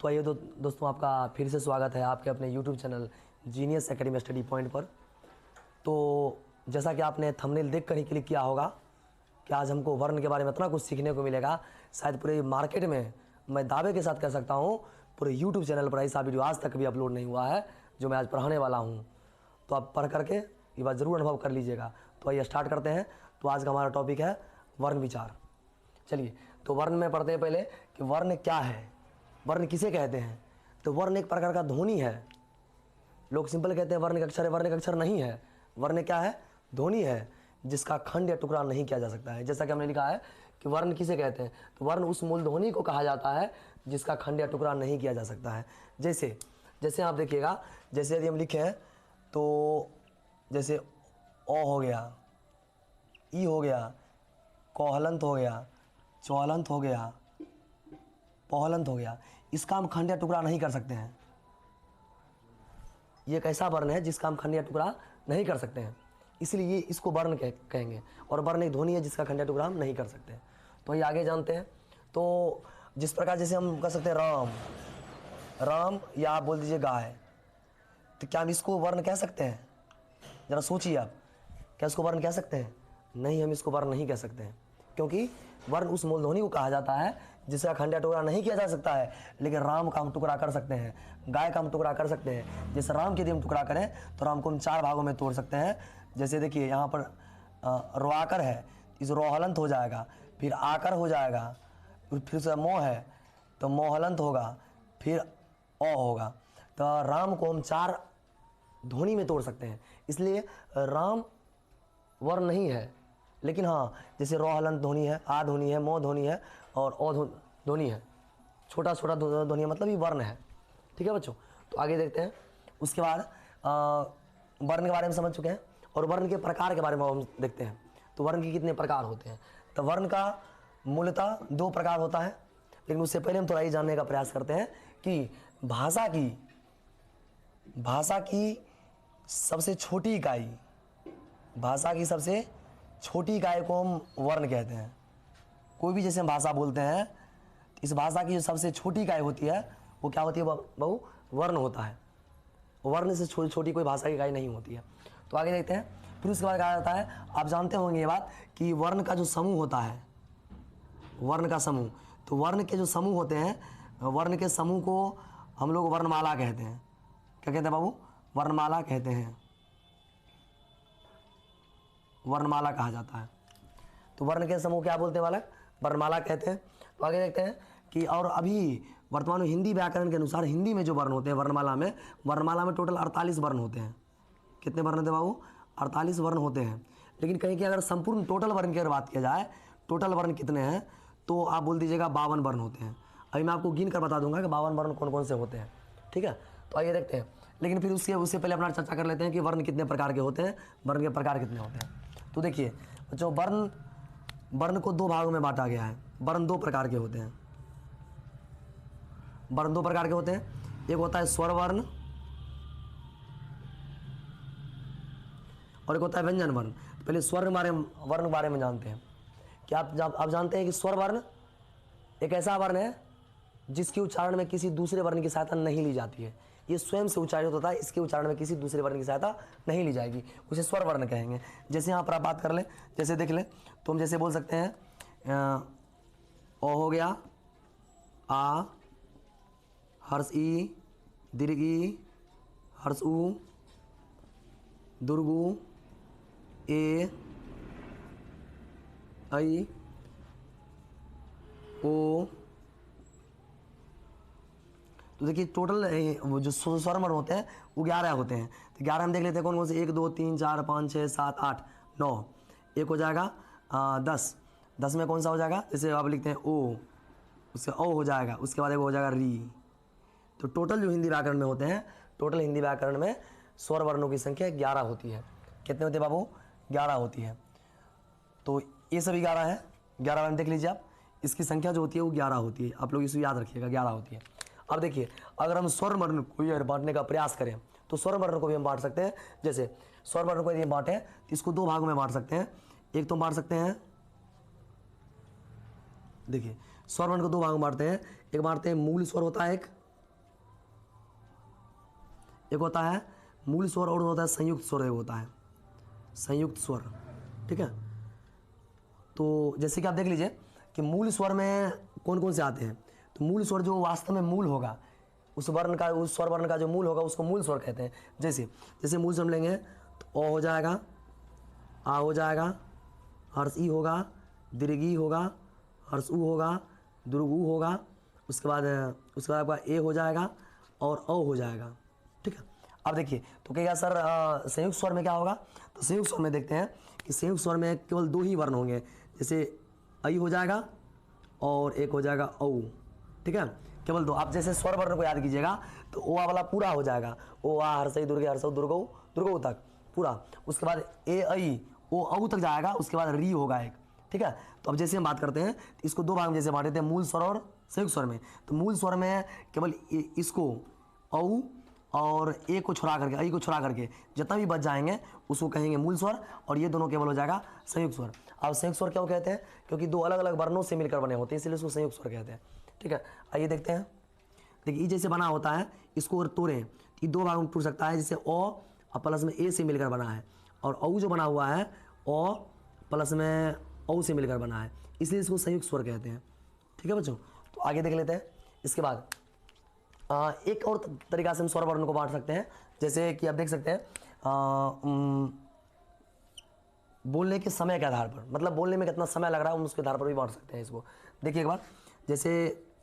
तो आइए दोस्तों, आपका फिर से स्वागत है आपके अपने YouTube channel genius academy study point पर। तो जैसा कि आपने थंबनेल देख कर ही क्लिक किया होगा कि आज हमको वर्ण के बारे में इतना कुछ सीखने को मिलेगा, शायद पूरे मार्केट में मैं दावे के साथ कह सकता हूँ पूरे YouTube चैनल पर ऐसा वीडियो आज तक भी अपलोड नहीं हुआ है जो मैं आज पढ़ाने वाला हूँ। तो आप पढ़ करके ये बात ज़रूर अनुभव कर लीजिएगा। तो आइए स्टार्ट करते हैं। तो आज का हमारा टॉपिक है वर्ण विचार। चलिए, तो वर्ण में पढ़ते हैं पहले कि वर्ण क्या है, वर्ण किसे कहते हैं। तो वर्ण एक प्रकार का ध्वनि है। लोग सिंपल कहते हैं वर्ण का अक्षर है, वर्ण का अक्षर नहीं है। वर्ण क्या है? ध्वनि है जिसका खंड या टुकड़ा नहीं किया जा सकता है। जैसा कि हमने लिखा है कि वर्ण किसे कहते हैं, तो वर्ण उस मूल ध्वनि को कहा जाता है जिसका खंड या टुकड़ा नहीं किया जा सकता है। जैसे आप देखिएगा, जैसे यदि हम लिखे हैं तो जैसे ओ हो गया, ई हो गया, कोहलंत हो गया, चौहलंत हो गया, पौहलंत हो गया, इसका हम खंड या टुकड़ा नहीं कर सकते हैं। ये एक ऐसा वर्ण है जिसका हम खंड या टुकड़ा नहीं कर सकते हैं, इसलिए इसको वर्ण कहेंगे। और वर्ण एक ध्वनि है जिसका खंड या टुकड़ा हम नहीं कर सकते। तो ये आगे जानते हैं। तो जिस प्रकार जैसे हम कह सकते हैं राम, राम, या आप बोल दीजिए गाय, तो क्या हम इसको वर्ण कह सकते हैं? जरा सोचिए आप, क्या इसको वर्ण कह सकते हैं? नहीं, हम इसको वर्ण नहीं कह सकते हैं, क्योंकि वर्ण उस मूल ध्वनि को कहा जाता है जिसका खंड या टुकड़ा नहीं किया जा सकता है। लेकिन राम का हम टुकड़ा कर सकते हैं, गाय का हम टुकड़ा कर सकते हैं। जैसे राम के यदि हम टुकड़ा करें तो राम को हम 4 भागों में तोड़ सकते हैं। जैसे देखिए यहाँ पर रोआकर है, इस रोहलंत हो जाएगा, फिर आकर हो जाएगा, फिर से मोह है तो मोहलंत होगा, फिर ओ होगा। तो राम को हम 4 ध्वनि में तोड़ सकते हैं, इसलिए राम वर्ण नहीं है। लेकिन हाँ, जैसे रोहलंत ध्वनि है, आ ध्वनि है, मो ध्वनि है और ओ ध्वनि है, छोटा छोटा ध्वनि है, मतलब ये वर्ण है। ठीक है बच्चों, तो आगे देखते हैं। उसके बाद वर्ण के बारे में समझ चुके हैं और वर्ण के प्रकार के बारे में हम देखते हैं। तो वर्ण के कितने प्रकार होते हैं? तो वर्ण का मूलतः 2 प्रकार होता है। लेकिन उससे पहले हम थोड़ा ये जानने का प्रयास करते हैं कि भाषा की सबसे छोटी इकाई, भाषा की सबसे छोटी इकाई को हम वर्ण कहते हैं। कोई भी जैसे हम भाषा बोलते हैं, इस भाषा की जो सबसे छोटी इकाई होती है वो क्या होती है बहू? वर्ण होता है। वर्ण से छोटी कोई भाषा की इकाई नहीं होती है। तो आगे देखते हैं। फिर उसके बाद कहा जाता है, आप जानते होंगे ये बात कि वर्ण का जो समूह होता है, वर्ण का समूह, तो वर्ण के जो समूह होते हैं, वर्ण के समूह को हम लोग वर्णमाला कहते हैं। क्या कहते हैं बाबू? वर्णमाला कहते हैं, वर्णमाला कहा जाता है। तो वर्ण के समूह क्या बोलते हैं बालक? वर्णमाला कहते हैं। तो आगे देखते हैं कि और अभी वर्तमान में हिंदी व्याकरण के अनुसार हिंदी में जो वर्ण होते हैं वर्णमाला में टोटल 48 वर्ण होते हैं। कितने वर्ण होते हैं बाबू? 48 वर्ण होते हैं। लेकिन कहीं कि अगर संपूर्ण टोटल वर्ण की अगर बात किया जाए, टोटल वर्ण कितने हैं, तो आप बोल दीजिएगा 52 वर्ण होते हैं। अभी मैं आपको गिन कर बता दूंगा कि 52 वर्ण कौन कौन से होते हैं। ठीक है, तो आइए देखते हैं। लेकिन फिर उससे पहले अपना चर्चा कर लेते हैं कि वर्ण कितने प्रकार के होते हैं, वर्ण के प्रकार कितने होते हैं। तो देखिए बच्चों, वर्ण को 2 भागों में बांटा गया है। वर्ण 2 प्रकार के होते हैं। वर्ण 2 प्रकार के होते हैं। एक होता है स्वर वर्ण और एक होता है व्यंजन वर्ण। पहले स्वर वर्ण बारे में जानते हैं। क्या आप जानते हैं कि स्वर वर्ण एक ऐसा वर्ण है जिसके उच्चारण में किसी दूसरे वर्ण की सहायता नहीं ली जाती है। ये स्वयं से उच्चारित होता है, इसके उच्चारण में किसी दूसरे वर्ण की सहायता नहीं ली जाएगी, उसे स्वर वर्ण कहेंगे। जैसे यहाँ पर आप बात कर लें, जैसे देख लें तो हम जैसे बोल सकते हैं ओ हो गया, आ, हर्ष ई, दीर्घ ई, हर्ष उ, दुर्गु, ए, आई, ओ। तो देखिए टोटल जो स्वर वर्ण होते हैं वो 11 होते हैं। तो 11 हम देख लेते हैं कौन कौन से। 1 2 3 4 5 6 7 8 9, एक हो जाएगा 10। 10 में कौन सा हो जाएगा? जैसे आप लिखते हैं ओ, उससे ओ हो जाएगा, उसके बाद एक हो जाएगा री। तो टोटल जो हिंदी व्याकरण में होते हैं, टोटल हिंदी व्याकरण में स्वर वर्णों की संख्या 11 होती है। कितने होते हैं बाबू? 11 होती है। तो ये सभी 11 है। 11 वर्ण देख लीजिए आप, इसकी संख्या जो होती है वो 11 होती है। आप लोग इसको याद रखिएगा, 11 होती है। अब देखिए, अगर हम स्वर वर्ण को बांटने का प्रयास करें तो स्वर वर्ण को भी हम बांट सकते हैं। जैसे स्वर वर्ण को यदि बांटें तो इसको 2 भागों में बांट सकते हैं। एक तो बांट सकते हैं, देखिए स्वर वर्ण को 2 भागों में बांटते हैं। एक बांटते हैं मूल स्वर होता है एक, एक होता है मूल स्वर और होता है संयुक्त स्वर, एक होता है संयुक्त स्वर, ठीक है। तो जैसे कि आप देख लीजिए कि मूल स्वर में कौन कौन से आते हैं। तो मूल स्वर जो वास्तव में मूल होगा, उस वर्ण का, उस स्वर वर्ण का जो मूल होगा उसको मूल स्वर कहते हैं। जैसे जैसे मूल स्वर लेंगे तो अ हो जाएगा, आ हो जाएगा, हर्ष ई होगा, दीर्घ ई होगा, हर्ष ऊ होगा, दीर्घ ऊ होगा, उसके बाद आपका ए हो जाएगा और औ हो जाएगा, ठीक है। अब देखिए तो कहेगा सर संयुक्त स्वर में क्या होगा। तो संयुक्त स्वर में देखते हैं कि संयुक्त स्वर में केवल 2 ही वर्ण होंगे। जैसे आई हो जाएगा और एक हो जाएगा औ, ठीक है, केवल 2। आप जैसे स्वर वर्ण को याद कीजिएगा तो ओ आ वाला पूरा हो जाएगा, ओ आ हर्षई दुर्गे हर्षौ दुर्गौ दुर्गौ तक पूरा। उसके बाद ए आई ओ औ तक जाएगा, उसके बाद री होगा एक, ठीक है। तो अब जैसे हम बात करते हैं तो इसको 2 भाग में जैसे बांटे थे, मूल स्वर और संयुक्त स्वर में। तो मूल स्वर में केवल इसको औ और ए को छुड़ा करके, आई को छुड़ा करके जितना भी बच जाएंगे उसको कहेंगे मूल स्वर, और ये दोनों केवल हो जाएगा संयुक्त स्वर। अब संयुक्त स्वर क्यों कहते हैं, क्योंकि 2 अलग अलग वर्णों से मिलकर बने होते हैं, इसलिए उसको संयुक्त स्वर कहते हैं, ठीक है। आइए देखते हैं। देखिए ई जैसे बना होता है, इसको और तोड़ें ये 2 भाग में टूट सकता है। जैसे ओ प्लस में ए से मिलकर बना है, और औ जो बना हुआ है ओ प्लस में औ से मिलकर बना है, इसलिए इसको संयुक्त स्वर कहते हैं, ठीक है बच्चों। तो आगे देख लेते हैं। इसके बाद एक और तरीका से हम स्वर वर्ण को बांट सकते हैं। जैसे कि आप देख सकते हैं बोलने के समय के आधार पर, मतलब बोलने में कितना समय लग रहा है, हम उसके आधार पर भी बांट सकते हैं इसको। देखिए एक बार, जैसे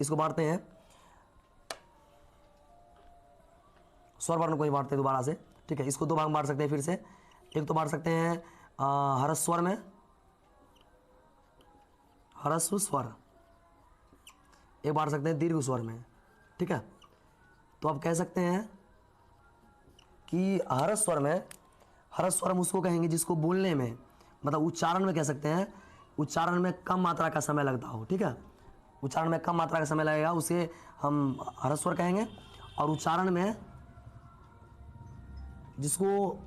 इसको बांटते हैं, स्वर वर्ण को ही बांटते हैं दोबारा से, ठीक है। इसको 2 भाग में बांट सकते हैं फिर से। एक तो बांट सकते हैं हरस्व स्वर में, हरस्व स्वर, एक बांट सकते हैं दीर्घ स्वर में, ठीक है। तो आप कह सकते हैं कि हरस्व स्वर में, हरस्व स्वर हम उसको कहेंगे जिसको बोलने में, मतलब उच्चारण में कह सकते हैं, उच्चारण में कम मात्रा का समय लगता हो, ठीक है। उच्चारण में कम मात्रा का समय लगेगा उसे हम हरस्व स्वर कहेंगे। और उच्चारण में जिसको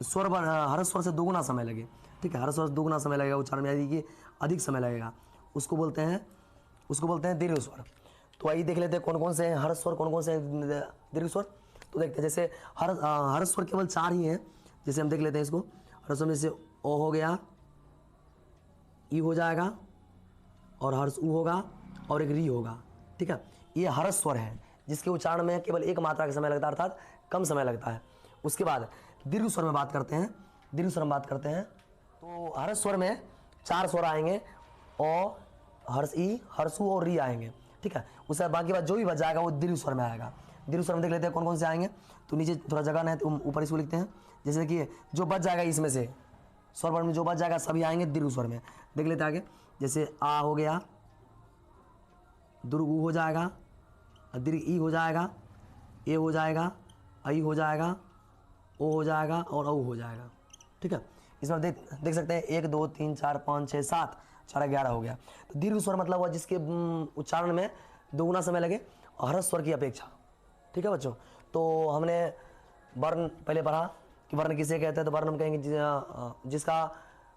स्वर हरस्व स्वर से 2 गुना समय लगे, ठीक है, हरस्व स्वर से 2 गुना समय लगेगा उच्चारण में, यानी कि अधिक समय लगेगा, उसको बोलते हैं दीर्घ स्वर। तो आइए देख लेते हैं कौन कौन से हैं हरस्व स्वर, कौन कौन से हैं दीर्घ स्वर। तो देखते हैं जैसे हरस्व स्वर केवल 4 ही हैं। जैसे हम देख लेते हैं इसको, हरस्व में से ओ हो गया, ई हो जाएगा, और हर्ष ऊ होगा, और एक री होगा, ठीक है। ये हरस्व स्वर है जिसके उच्चारण में केवल 1 मात्रा का समय लगता है, अर्थात कम समय लगता है। उसके बाद दीर्घ स्वर में बात करते हैं। दीर्घ स्वर में बात करते हैं तो हरस्व स्वर में 4 स्वर आएंगे, ओ, हर्ष ई, हर्षु और री आएंगे, ठीक है। उसके बाद बाकी बात जो भी बच जाएगा वो दीर्घ स्वर में आएगा। दीर्घ स्वर में देख लेते हैं कौन कौन से आएंगे। तो नीचे थोड़ा जगह नहीं है तो ऊपर इसको लिखते हैं। जैसे कि जो बच जाएगा इसमें से स्वर वर्ण में जो बच जाएगा सभी आएंगे दीर्घ स्वर में। देख लेते हैं आगे, जैसे आ हो गया, दीर्घ ऊ हो जाएगा, दीर्घ ई हो जाएगा, ए हो जाएगा, आई हो जाएगा, ओ हो जाएगा, और औ हो जाएगा, ठीक है। इसमें देख सकते हैं 1 2 3 4 5 6 7 4 11 हो गया। तो दीर्घ स्वर मतलब हुआ जिसके उच्चारण में 2 गुना समय लगे हरस्व स्वर की अपेक्षा, ठीक है बच्चों। तो हमने वर्ण पहले पढ़ा कि वर्ण किसे कहते हैं। तो वर्ण हम कहेंगे जिसका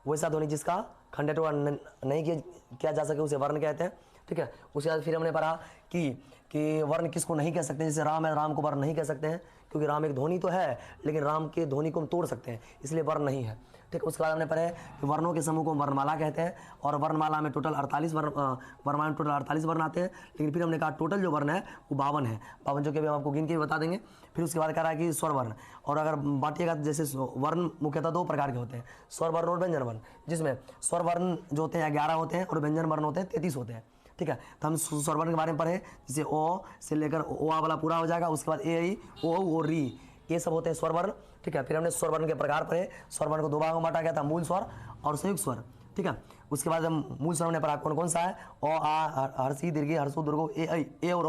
वैसा ध्वनि जिसका खंडित नहीं किया जा सके उसे वर्ण कहते हैं, ठीक है। उसके बाद फिर हमने पढ़ा कि वर्ण किसको नहीं कह सकते। जैसे राम है, राम को वर्ण नहीं कह सकते हैं क्योंकि राम एक ध्वनि तो है लेकिन राम के ध्वनि को हम तोड़ सकते हैं, इसलिए वर्ण नहीं है, ठीक। उसके बाद हमने पढ़े कि वर्णों के समूह को वर्णमाला कहते हैं, और वर्णमाला में टोटल 48 वर्णमाला में टोटल 48 वर्ण आते हैं। लेकिन फिर हमने कहा टोटल जो वर्ण है वो 52 है, 52 जो कि हम आपको गिन के बता देंगे। फिर उसके बाद कह रहा है कि स्वर वर्ण, और अगर बांटिएगा जैसे वर्ण मुख्यतः 2 प्रकार के होते हैं, स्वर वर्ण और व्यंजन वर्ण, जिसमें स्वर वर्ण जो होते हैं 11 होते हैं और व्यंजन वर्ण होते हैं 33 होते हैं, ठीक है। तो हम स्वर वर्ण के बारे में पढ़े, जैसे ओ से लेकर ओ आ वाला पूरा हो जाएगा। उसके बाद ए आई ओ री, ये सब होते हैं स्वर वर्ण, ठीक है। फिर हमने स्वर वर्ण के प्रकार पढ़े। स्वर वर्ण को 2 भागों में बांटा गया था, मूल स्वर और संयुक्त स्वर, ठीक है। उसके बाद हम मूल स्वर ने पढ़ा कौन कौन सा है, ओ आ हर्षी दीर्घी हर्षो दुर्गो ए आई ए और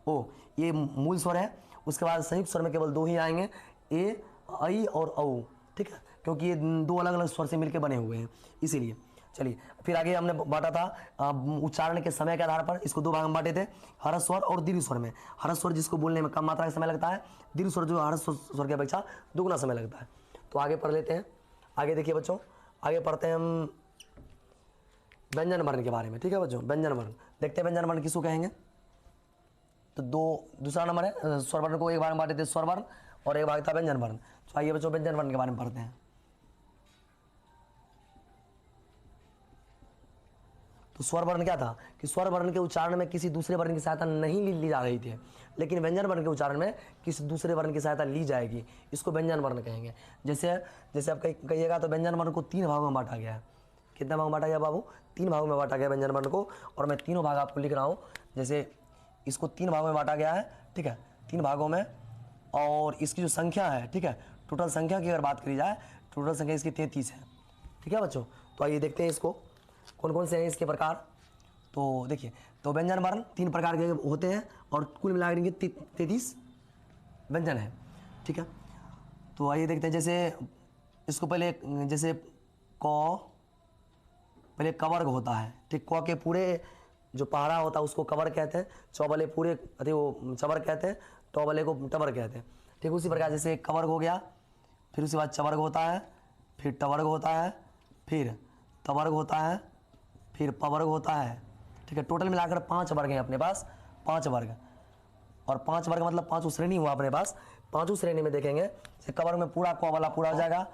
ओ, ये मूल स्वर है। उसके बाद संयुक्त स्वर में केवल 2 ही आएंगे, ए आई और औ, ठीक है, क्योंकि ये 2 अलग अलग स्वर से मिलकर बने हुए हैं इसीलिए। चलिए फिर आगे हमने बांटा था उच्चारण के समय के आधार पर, इसको 2 भाग में बांटे थे, हरस्व स्वर और दीर्घ स्वर में। हरस्व स्वर जिसको बोलने में कम मात्रा का समय लगता है, दीर्घ स्वर जो हरस्व स्वर की अपेक्षा 2 गुना समय लगता है। तो आगे पढ़ लेते हैं। आगे देखिए बच्चों, आगे पढ़ते हैं हम व्यंजन वर्ण के बारे में, ठीक है बच्चों। व्यंजन वर्ण देखते हैं, व्यंजन वर्ण किसको कहेंगे। तो दूसरा नंबर है स्वर वर्ण को एक भाग में बांटे थे स्वर वर्ण और एक भाग था व्यंजन वर्ण। तो आइए बच्चों व्यंजन वर्ण के बारे में पढ़ते हैं। तो स्वर वर्ण क्या था कि स्वर वर्ण के उच्चारण में किसी दूसरे वर्ण की सहायता नहीं ली जा रही थी, लेकिन व्यंजन वर्ण के उच्चारण में किसी दूसरे वर्ण की सहायता ली जाएगी, इसको व्यंजन वर्ण कहेंगे। जैसे जैसे आप कहिएगा तो व्यंजन वर्ण को 3 भागों में बांटा गया है। कितने भागों में बांटा गया बाबू? 3 भागों में बांटा गया व्यंजन वर्ण को, और मैं तीनों भाग आपको लिख रहा हूँ। जैसे इसको 3 भागों में बांटा गया है, ठीक है, 3 भागों में, और इसकी जो संख्या है, ठीक है, टोटल संख्या की अगर बात करी जाए, टोटल संख्या इसकी 33 है। ठीक है बच्चों, तो आइए देखते हैं इसको कौन कौन से हैं इसके प्रकार। तो देखिए, तो व्यंजन वर्ण 3 प्रकार के होते हैं और कुल मिलाकर 33 व्यंजन है। ठीक है, तो आइए देखते हैं। जैसे इसको पहले जैसे क, पहले कवर्ग होता है, ठीक, क के पूरे जो पहाड़ा होता है उसको कवर कहते हैं, चौबले पूरे अरे वो चवर कहते हैं, टौबले को टवर कहते हैं। ठीक, उसी प्रकार जैसे कवर्ग हो गया, फिर उसके बाद चवर्ग होता है, फिर टवर्ग होता है, फिर तवर्ग होता है, फिर पवर्ग होता है। ठीक है, टोटल मिलाकर 5 वर्ग हैं अपने पास, 5 वर्ग, और 5 वर्ग मतलब 5 श्रेणी हुआ अपने पास। 5 श्रेणी में देखेंगे, जैसे कवर्ग में पूरा क वाला पूरा हो जाएगा।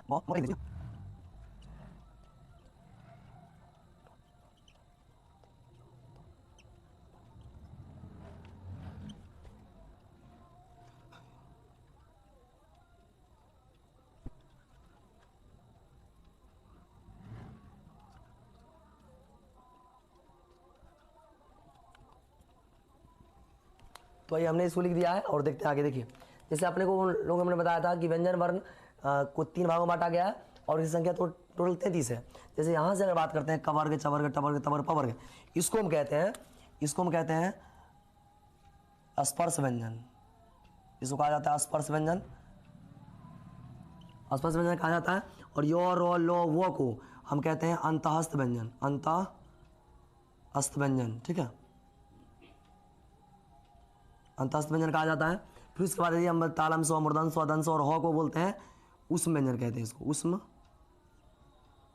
तो ये हमने इसको लिख दिया है और देखते हैं आगे। देखिए, जैसे अपने को लोगों ने बताया था कि व्यंजन वर्ण को 3 भागों में बांटा गया है और इसकी संख्या तो टोटल 33 है। जैसे यहाँ से अगर बात करते हैं कवर्ग, चवर्ग, टवर्ग, तवर्ग, पवर्ग, इसको हम कहते हैं स्पर्श व्यंजन। इसको कहा जाता है स्पर्श व्यंजन, स्पर्श व्यंजन कहा जाता है। और यो, रो, लो, वो को हम कहते हैं अंतःस्थ व्यंजन, अंतःस्थ व्यंजन। ठीक है, अंतःस्थ व्यंजन कहा जाता है। फिर उसके बाद यदि हम तालम स्व, मूर्धन स्व, दंश और ह को बोलते हैं, उष्म व्यंजन कहते हैं इसको,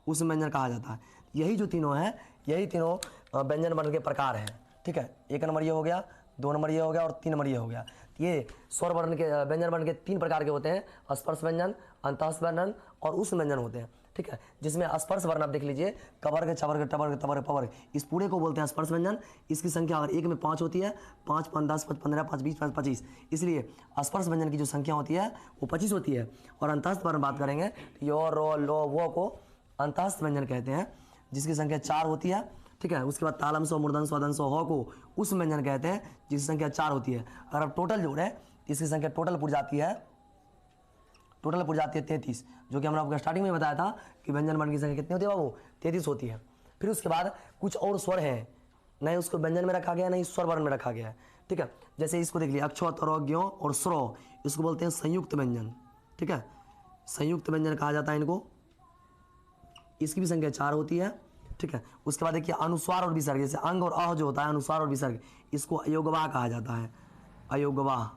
उष्म व्यंजन कहा जाता है। यही जो तीनों हैं, यही तीनों व्यंजन वर्ण के प्रकार हैं। ठीक है, 1 नंबर ये हो गया, 2 नंबर ये हो गया और 3 नंबर ये हो गया। ये स्वर वर्ण के व्यंजन वर्ण के 3 प्रकार के होते हैं, स्पर्श व्यंजन, अंतःस्थ व्यंजन और उष्म व्यंजन होते हैं। ठीक है, जिसमें स्पर्श वर्ण आप देख लीजिए, कवर्ग, चवर्ग, टवर्ग, तवर्ग, पवर्ग, इस पूरे को बोलते हैं स्पर्श व्यंजन। इसकी संख्या अगर 1 में 5 होती है, 5, 5, 10, 15, 5, 20, 25, इसलिए स्पर्श व्यंजन की जो संख्या होती है वो 25 होती है। और अंतःस्थ वर्ण बात करेंगे, यो, रो, लो, वो को अंतःस्थ व्यंजन कहते हैं, जिसकी संख्या 4 होती है। ठीक है, उसके बाद तालम स्व, मूर्धन स्व, दंश ह को उस व्यंजन कहते हैं, जिसकी संख्या 4 होती है। अगर आप टोटल जोड़ें, इसकी संख्या टोटल पुर जाती है 33, जो कि हमने आपको स्टार्टिंग में बताया था कि व्यंजन वर्ण की संख्या कितनी होती है बाबू? 33 होती है। फिर उसके बाद कुछ और स्वर हैं, नहीं उसको व्यंजन में रखा गया, नहीं स्वर वर्ण में रखा गया है। ठीक है, जैसे इसको देख लिया, अक्षो, तरो, ज्ञो और स्रो, इसको बोलते हैं संयुक्त व्यंजन। ठीक है, संयुक्त व्यंजन कहा जाता है इनको, इसकी भी संख्या 4 होती है। ठीक है, उसके बाद देखिए अनुस्वार और विसर्ग, जैसे अंग और अह जो होता है, अनुस्वार और विसर्ग, इसको अयोगवाह कहा जाता है, अयोगवाह।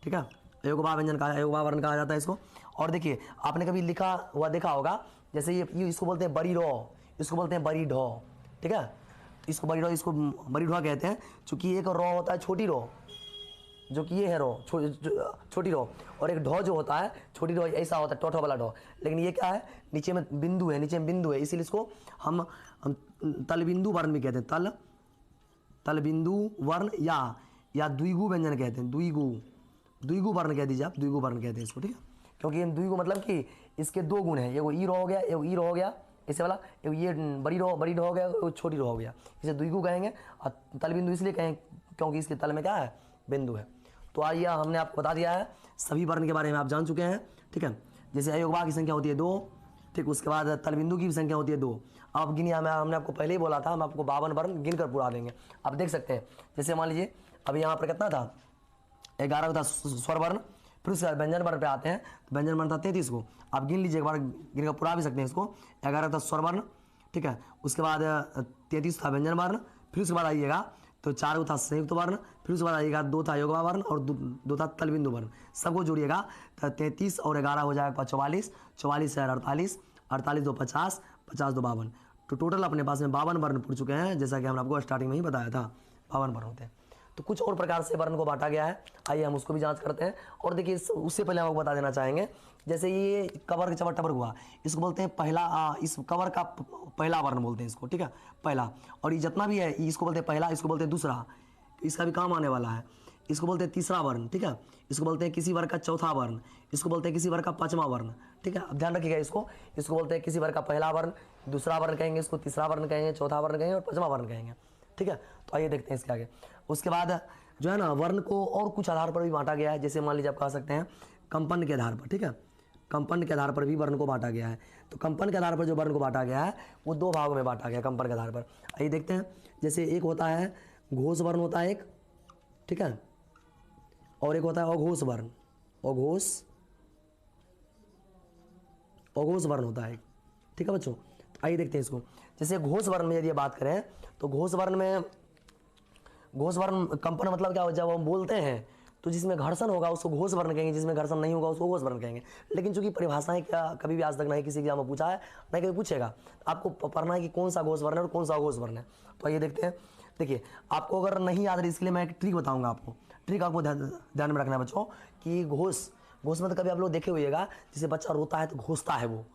ठीक है, अयोगवाह व्यंजन कहा, अयोगवाह वर्ण कहा जाता है इसको। और देखिए, आपने कभी लिखा हुआ देखा होगा, जैसे ये इसको बोलते हैं बड़ी रो, इसको बोलते हैं बड़ी ढो। ठीक है, इसको बड़ी रो, इसको बड़ी ढो कहते हैं, चूंकि एक रो होता है छोटी रो, जो कि ये है रो, छोटी रो, और एक ढो जो होता है, छोटी ढो ऐसा होता है, टोठो वाला ढो, लेकिन ये क्या है, नीचे में बिंदु है, नीचे में बिंदु है, इसीलिए इसको हम तलबिंदु वर्ण भी कहते हैं, तलबिंदु वर्ण या द्विगु व्यंजन कहते हैं, द्विगु वर्ण कह दीजिए आप, द्विगु वर्ण कहते हैं इसको। ठीक है, क्योंकि द्विगु मतलब कि इसके 2 गुण हैं, एगो ई रो हो गया, एगो ई रो हो गया, ऐसे वाला, एगो ये बड़ी ढो हो गया, एगो छोटी ढो हो गया, इसे द्विगु कहेंगे। और तलबिंदु इसलिए कहें क्योंकि इसके तल में क्या है, बिंदु है। तो आइए, हमने आपको बता दिया है सभी वर्ण के बारे में, आप जान चुके हैं। ठीक है, जैसे अयोगवाह की संख्या होती है 2, ठीक, उसके बाद तलबिंदु की भी संख्या होती है 2। अब गिनिए, हमने आपको पहले ही बोला था, हम आपको 52 वर्ण गिन कर पूरा देंगे। आप देख सकते हैं, जैसे मान लीजिए अभी यहाँ पर कितना था, 11 था स्वर वर्ण, फिर उसके बाद व्यंजन वर्ण पे आते हैं, तो व्यंजन वर्ण था 33 को। आप गिन लीजिए, एक बार गिन कर पूरा भी सकते हैं इसको। 11 था स्वर वर्ण, ठीक है, उसके बाद 33 था व्यंजन वर्ण, फिर उसके बाद आइएगा तो 4 था संयुक्त वर्ण, फिर उसके बाद आइएगा 2 था अयोगवाह वर्ण और 2 था तलबिंदु वर्ण। सबको जोड़िएगा तो 33 और 11 हो जाएगा 44, 44 से 48, 48 2 50, 50 2 52। तो टोटल अपने पास में 52 वर्ण पढ़ चुके हैं, जैसा कि हमने आपको स्टार्टिंग में ही बताया था, 52 वर्ण होते हैं। तो कुछ और प्रकार से वर्ण को बांटा गया है, आइए हम उसको भी जांच करते हैं। और देखिए उससे पहले हम आपको बता देना चाहेंगे, जैसे ये कवर चवर टबर हुआ, इसको बोलते हैं पहला, इस कवर का पहला वर्ण बोलते हैं इसको, ठीक है, पहला। और ये जितना भी है इसको बोलते हैं पहला, इसको बोलते हैं दूसरा, इसका भी काम आने वाला है, इसको बोलते हैं तीसरा वर्ण, ठीक है, इसको बोलते हैं किसी वर्ग का चौथा वर्ण, इसको बोलते हैं किसी वर्ग का पांचवा वर्ण, ठीक है। अब ध्यान रखिएगा इसको बोलते हैं किसी वर्ग का पहला वर्ण, दूसरा वर्ण कहेंगे, इसको तीसरा वर्ण कहेंगे, चौथा वर्ण कहेंगे और पांचवा वर्ण कहेंगे, ठीक है। तो आइए देखते हैं इसके आगे। उसके बाद जो है ना वर्ण को और कुछ आधार पर भी बांटा गया है, जैसे मान लीजिए आप कह सकते हैं कंपन के आधार पर, ठीक है, कंपन के आधार पर भी वर्ण को बांटा गया है। तो कंपन के आधार पर जो वर्ण को बांटा गया है वो दो भागों में बांटा गया कंपन के आधार पर। आइए देखते हैं, जैसे एक होता है घोष वर्ण होता है एक, ठीक है, और एक होता है अघोष वर्ण, अघोष वर्ण होता है, ठीक है बच्चों। तो आइए देखते हैं इसको। जैसे घोष वर्ण में यदि बात करें तो घोष वर्ण कंपन मतलब क्या हो, जब हम बोलते हैं तो जिसमें घर्षण होगा उसको घोष वर्ण कहेंगे, जिसमें घर्षण नहीं होगा उसको घोष वर्ण कहेंगे। लेकिन चूंकि परिभाषाएं क्या कभी भी आज तक नहीं किसी एग्जाम में पूछा है, नहीं कभी पूछेगा, आपको पढ़ना है कि कौन सा घोष वर्ण है और कौन सा अघोष वर्ण है। तो आइए देखते हैं। देखिए आपको अगर नहीं याद है इसके लिए मैं एक ट्रिक बताऊंगा आपको, ट्रिक आपको ध्यान में रखना है बच्चों कि घोष मतलब कभी आप लोग देखे हुएगा, जैसे बच्चा रोता है तो घोषता है, वो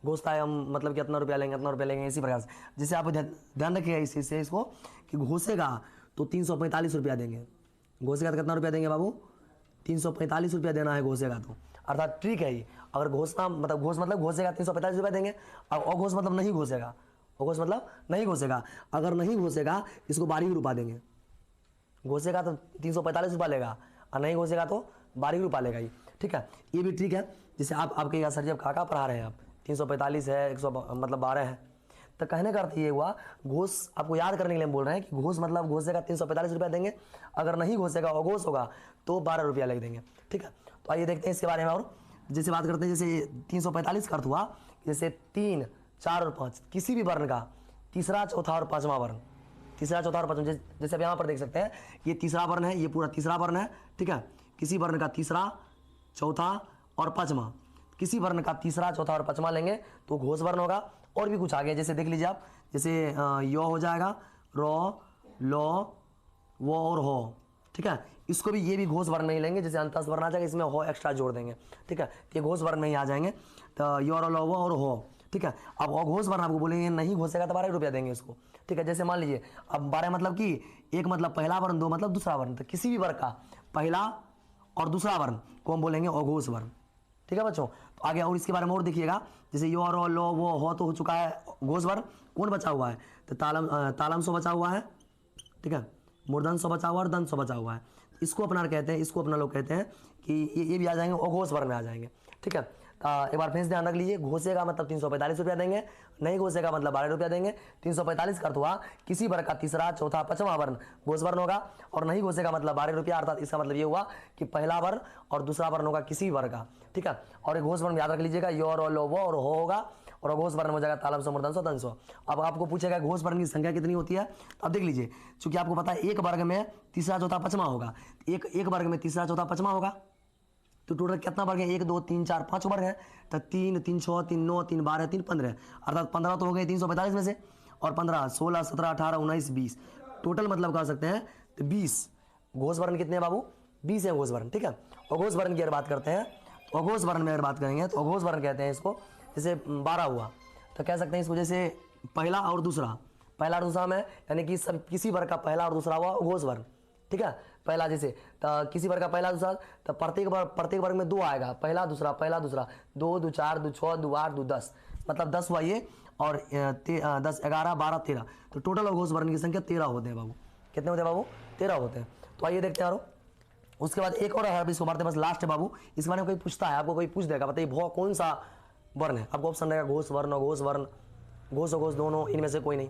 घोषता है, हम मतलब कि इतना रुपया लेंगे, इसी प्रकार से। जैसे आप ध्यान रखिएगा इससे इसको कि घोषेगा तो 345 रुपया देंगे, घोषेगा तो कितना रुपया देंगे बाबू, 345 रुपया देना है घोषेगा तो, अर्थात ट्रिक है ये। अगर घोषणा मतलब घोषेगा 345 रुपया देंगे, और अघोष मतलब नहीं घोषेगा, अघोष मतलब नहीं घोषेगा, अगर नहीं घोषेगा इसको 12 रुपया देंगे, घोषेगा तो 345 रुपया लेगा और नहीं घोषेगा तो 12 रुपया लेगा ही, ठीक है। ये भी ट्रिक है। जैसे आपके सर जब काका पढ़ा रहे हैं आप, 345 है, 100 मतलब 12 है, तो कहने का अर्थ ये हुआ घोष आपको याद करने के लिए हम बोल रहे हैं कि घोष मतलब घोषेगा 345 रुपया देंगे, अगर नहीं घोषेगा अघोष होगा तो 12 रुपया लग देंगे, ठीक है। तो आइए देखते हैं इसके बारे में। और जैसे बात करते हैं, जैसे 345 का अर्थ हुआ जैसे 3, 4 और 5 किसी भी वर्ण का तीसरा, चौथा और पांचवा वर्ण, तीसरा, चौथा और पांचवा, जैसे आप यहाँ पर देख सकते हैं ये तीसरा वर्ण है, ये पूरा तीसरा वर्ण है, ठीक है। किसी वर्ण का तीसरा, चौथा और पांचवा, किसी वर्ण का तीसरा, चौथा और पांचवा लेंगे तो घोष वर्ण होगा। और भी कुछ आगे जैसे देख लीजिए आप, जैसे यो हो जाएगा, रो, लो, वो और हो, ठीक है। इसको भी ये भी घोष वर्ण में ही लेंगे, जैसे अंतस्थ वर्ण आ जाएगा इसमें हो एक्स्ट्रा जोड़ देंगे, ठीक है, ये घोष वर्ण में ही आ जाएंगे। तो यो, रो, लो, वो और हो, ठीक है। अब अघोष वर्ण आपको बोलेंगे नहीं घोषेगा तो 12 रुपया देंगे इसको, ठीक है। जैसे मान लीजिए अब 12 मतलब कि एक मतलब पहला वर्ण, दो मतलब दूसरा वर्ण, तो किसी भी वर्ग का पहला और दूसरा वर्ण को हम बोलेंगे अघोष वर्ण, ठीक है बच्चों। तो आगे और इसके बारे में और देखिएगा, जैसे यो, रो, लो, वो हो तो हो चुका है घोष वर्ण, कौन बचा हुआ है, तो तालम सो बचा हुआ है, ठीक है, मूर्धन सो बचा हुआ है और दंत सो बचा हुआ है। इसको अपना कहते हैं, इसको अपना लोग कहते हैं कि ये भी आ जाएंगे अघोष वर्ण में आ जाएंगे, ठीक है। एक बार फिर से ध्यान रख लीजिए, घोषेगा मतलब 345 रुपया देंगे, नहीं घोषेगा मतलब 12 रुपया देंगे। 345 का अर्थ हुआ किसी वर्ग का तीसरा, चौथा, पांचवा वर्ण घोष वर्ण होगा, और नहीं घोषेगा मतलब 12 रुपया, अर्थात इसका मतलब ये हुआ कि पहला वर्ण और दूसरा वर्ण होगा किसी वर्ग का, ठीक है। और एक घोष वर्ण याद रख लीजिएगा, यो, रो, लो, वो और हो होगा, और अघोष वर्ण हो जाएगा तालम सो, मूर्धन सो, दंत सो। अब आपको पूछेगा घोष वर्ण की संख्या कितनी होती है, तो अब देख लीजिए, चूंकि आपको पता है एक वर्ग में तीसरा, चौथा, पांचवा होगा, एक वर्ग में तीसरा, चौथा, पांचवा होगा, तो टोटल कितना वर्ग है, 1, 2, 3, 4, 5 वर्ग है, तो 3, 3, 6, 3, 9, 3, 12, 3, 15, अर्थात 15 तो हो गए 345 में से, और 15, 16, 17, 18, 19, 20, टोटल मतलब कह सकते हैं तो 20 घोष वर्ण कितने हैं बाबू, 20 है घोष वर्ण, ठीक है। अघोष वर्ण की अगर बात करते हैं तो अघोष वर्ण में अगर बात करेंगे तो अघोष वर्ण कहते हैं इसको, जैसे 12 हुआ तो कह सकते हैं इसको जैसे पहला और दूसरा, पहला और दूसरा में यानी कि सब किसी वर्ग का पहला और दूसरा हुआ अघोष वर्ण, ठीक है। पहला जैसे तो किसी वर्ग का पहला दूसरा, तो प्रत्येक वर्ग में 2 आएगा, पहला दूसरा, 2, 2, 4, 2, 6, 2, 8, 2, 10, मतलब 10 हुआ ये, और 10, 11, 12, 13, तो टोटल अघोष वर्ण की संख्या 13 होते हैं बाबू। कितने होते हैं बाबू, 13 होते हैं। तो आइए देखते हैं यारो, उसके बाद एक और है इसको मारते बस लास्ट है बाबू, इस बारे में कोई पूछता है, आपको कोई पूछ देगा बताइए भौ कौन सा वर्ण है, आपको ऑप्शन रहेगा घोष वर्ण, अघोष वर्ण, घोष अघोष दोनों, इनमें से कोई नहीं।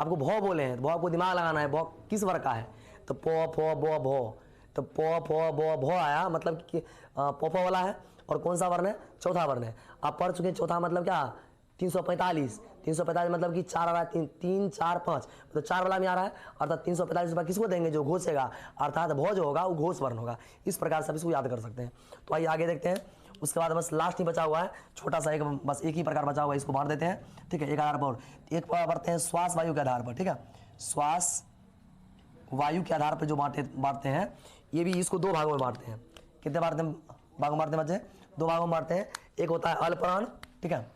आपको भौ बोले हैं, भौ आपको दिमाग लगाना है, भौ किस वर्ग का है, तो पो, फो, बो, भो, तो पो, फो, बो, भो आया, मतलब कि पोफो वाला है, और कौन सा वर्ण है, चौथा वर्ण है। आप पढ़ चुके हैं चौथा मतलब क्या, 345 मतलब कि 4 आ रहा है, 3, 4, 5, तो 4 वाला में आ रहा है, अर्थात 345 रुपया किसको देंगे, जो घोषेगा, अर्थात भौ जो होगा वो घोष वर्ण होगा। इस प्रकार से इसको याद कर सकते हैं। तो आइए आगे देखते हैं। उसके बाद बस लास्ट ही बचा हुआ है छोटा सा, बस एक ही प्रकार बचा हुआ है, इसको बांट देते हैं, ठीक है। एक आधार पर एक बढ़ते हैं श्वास वायु के आधार पर, ठीक है, श्वास वायु के आधार पर जो बांटते हैं, ये भी इसको दो भागों में बांटते हैं। कितने भागों में बांटते हैं बच्चे? दो भागों में बांटते हैं। एक होता है अल्प प्राण, ठीक है,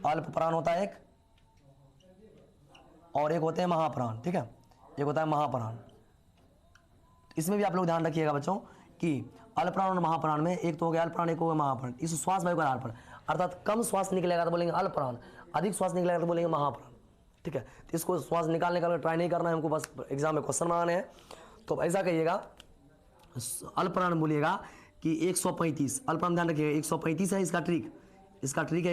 अल्प प्राण होता है एक, और एक होते हैं महाप्राण, ठीक है, एक होता है महाप्राण। इसमें भी आप लोग ध्यान रखिएगा बच्चों कि अल्प प्राण और महाप्राण में एक तो हो गया अल्प प्राण, एक हो गया महाप्राण। इस श्वास वायु के आधार पर, अर्थात कम श्वास निकलेगा तो बोलेंगे अल्प प्राण, अधिक श्वास निकलेगा तो बोलेंगे महाप्राण, ठीक है। तो इसको श्वास निकालने का ट्राई नहीं करना है हमको, बस एग्जाम में क्वेश्चन बनाने हैं। तो ऐसा कहिएगा, अल्प प्राण बोलिएगा कि 135, अल्प प्राण ध्यान रखिएगा 135 है इसका ट्रिक है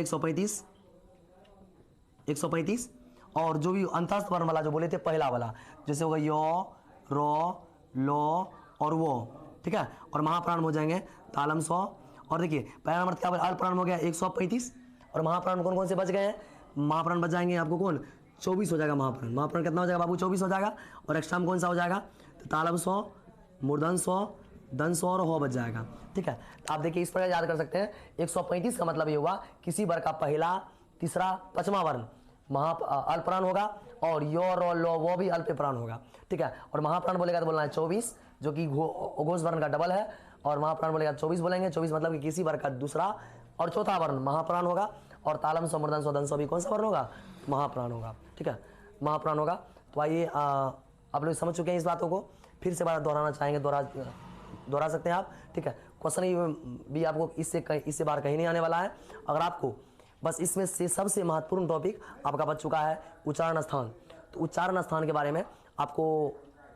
135। और जो भी अंतस्थ वर्ण वाला जो बोले थे पहला वाला, जैसे होगा यो, रो, लो और वो, ठीक है। और महाप्राण हो जाएंगे तालम 100। और देखिए पहला नंबर क्या अल्प प्राण हो गया 135, और महाप्राण कौन कौन से बच गए हैं? महाप्राण बच जाएंगे आपको कौन? 24 हो जाएगा महाप्राण कितना हो जाएगा बाबू? 24 हो जाएगा। और एक्स्ट्रा में कौन सा हो जाएगा? तो तालम 100, मूर्धन 100, दन 100 और हो बच जाएगा, ठीक है। तो आप देखिए इस प्रकार याद कर सकते हैं। 135 का मतलब ये हुआ किसी वर्ग का पहला, तीसरा, पांचवा वर्ण अल्प प्राण होगा, और यो, रो, लो वो भी अल्प प्राण होगा, ठीक है। और महाप्राण बोलेगा तो बोलना है 24, जो कि घोष वर्ण का डबल है, और महाप्राण बोलेगा 24 बोलेंगे। 24 मतलब कि किसी वर्ग का दूसरा और चौथा वर्ण महाप्राण होगा। और तालम 100, मूर्धन 100, दन 100 भी कौन सा वर्ण होगा? महाप्राण होगा, ठीक है, महाप्राण होगा। तो आइए आप लोग समझ चुके हैं इस बातों को, फिर से बार दोहराना चाहेंगे, दोहरा सकते हैं आप, ठीक है। क्वेश्चन भी आपको इससे बार कहीं नहीं आने वाला है। अगर आपको बस इसमें से सबसे महत्वपूर्ण टॉपिक आपका बच चुका है उच्चारण स्थान। तो उच्चारण स्थान के बारे में आपको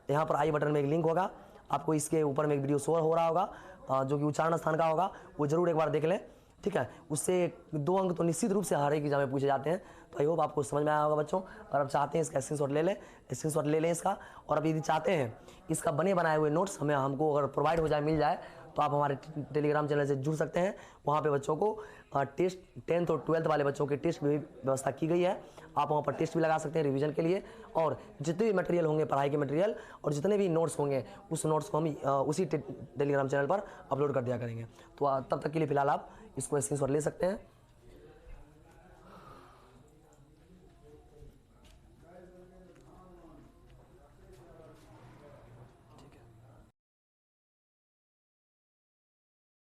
यहाँ पर आई बटन में एक लिंक होगा, आपको इसके ऊपर में एक वीडियो शो हो रहा होगा जो कि उच्चारण स्थान का होगा, वो जरूर एक बार देख लें, ठीक है। उससे 2 अंक तो निश्चित रूप से हर एक एग्जाम में पूछे जाते हैं। तो आई होप आपको समझ में आया होगा बच्चों। अगर आप चाहते हैं इसका स्क्रीनशॉट ले लें इसका। और अब यदि चाहते हैं इसका बने बनाए हुए नोट्स हमको अगर प्रोवाइड हो जाए, मिल जाए, तो आप हमारे टेलीग्राम चैनल से जुड़ सकते हैं। वहाँ पे बच्चों को टेस्ट 10th और 12th वाले बच्चों के टेस्ट की भी व्यवस्था की गई है। आप वहाँ पर टेस्ट भी लगा सकते हैं रिवीजन के लिए। और जितने भी मटेरियल होंगे पढ़ाई के मटेरियल और जितने भी नोट्स होंगे, उस नोट्स को हम उसी टेलीग्राम चैनल पर अपलोड कर दिया करेंगे। तो तब तक के लिए फिलहाल आप इसको स्क्रीनशॉट ले सकते हैं।